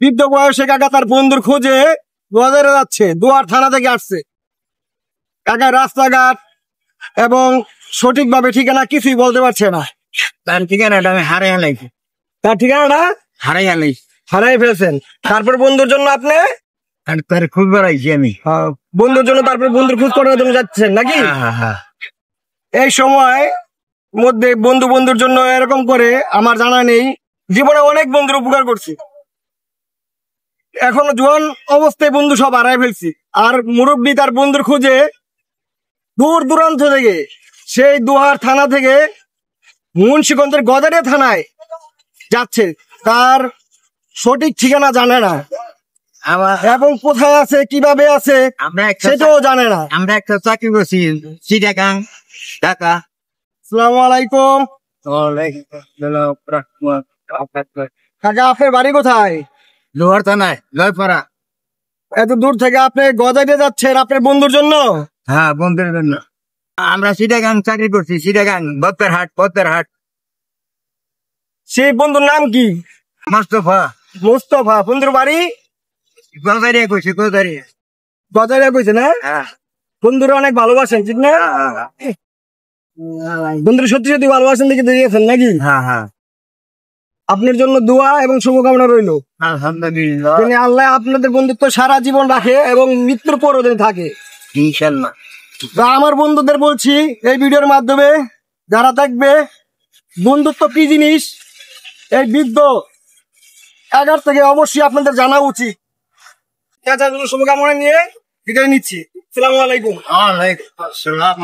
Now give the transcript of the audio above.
বৃদ্ধ বয়সে কাকা তার বন্ধুর খোঁজে বাজারে যাচ্ছে, দুয়ার থানা থেকে আসছে। কাকা রাস্তাঘাট এবং সঠিকভাবে ঠিকানা কিছুই বলতে পারছে না। তার ঠিকানাটা আমি হারাই আনাইছি। তার ঠিকানাটা হারাই আনাইছি। হারাই ফেলছেন। তারপর বন্ধুর জন্য আপনি তার খুব বেড়াইছি আমি। বন্ধুর জন্য তারপর বন্ধুর খোঁজ করার জন্য যাচ্ছেন নাকি? এই সময় মধ্যে বন্ধুর জন্য এরকম করে আমার জানা নেই, জীবনে অনেক বন্ধুর উপকার করছি। এখনো জোয়ান অবস্থায় বন্ধু সব হারাই ফেলছি। আর মুরব্বী তার বন্ধুর খুঁজে দূর দূরান্ত থেকে, সেই দুয়ার থানা থেকে মুন্সিগঞ্জের গদারিয়া থানায় যাচ্ছে। তার সঠিক ঠিকানা জানে না এবং কোথায় আছে কিভাবে আছে সেটাও জানে না। আমরা একটা চাকরি করছি চিটাগাং, ঢাকা। আসসালামু আলাইকুম। কাকা, আপনার বাড়ি কোথায়? লোহার থানায়, লয়পাড়া। এত দূর থেকে আপনি গদারিয়া যাচ্ছেন আপনার বন্ধুর জন্য? হ্যাঁ, বন্ধুর জন্য। আমরা চিটাগাং চাকরি করছি, চিটাগাং বত্তেরহাট। সেই বন্ধুর নাম কি? মোস্তফা। মোস্তফা। বন্ধুর বাড়ি গদারিয়া কইছি, গদারিয়া। গদারিয়া কইছে না? হ্যাঁ। বন্ধুরা অনেক ভালোবাসেন ঠিক না? বন্ধুরা সত্যি সত্যি ভালোবাসেন দেখে দিয়েছেন নাকি? হ্যাঁ। আপনার জন্য দোয়া এবং শুভকামনা রইল। আলহামদুলিল্লাহ। আল্লাহ আপনাদের বন্ধুত্ব সারা জীবন রাখে এবং মৃত্যুর পরও থাকে ইনশাল্লাহ। আমার বন্ধুদের বলছি এই ভিডিওর মাধ্যমে, যারা দেখবে বন্ধুত্ব কি জিনিস এই বৃদ্ধ এগার থেকে অবশ্যই আপনাদের জানা উচিত। শুভকামনা নিয়ে বিদায় নিচ্ছি। আসসালামু আলাইকুম। ওয়ালাইকুম আসসালাম।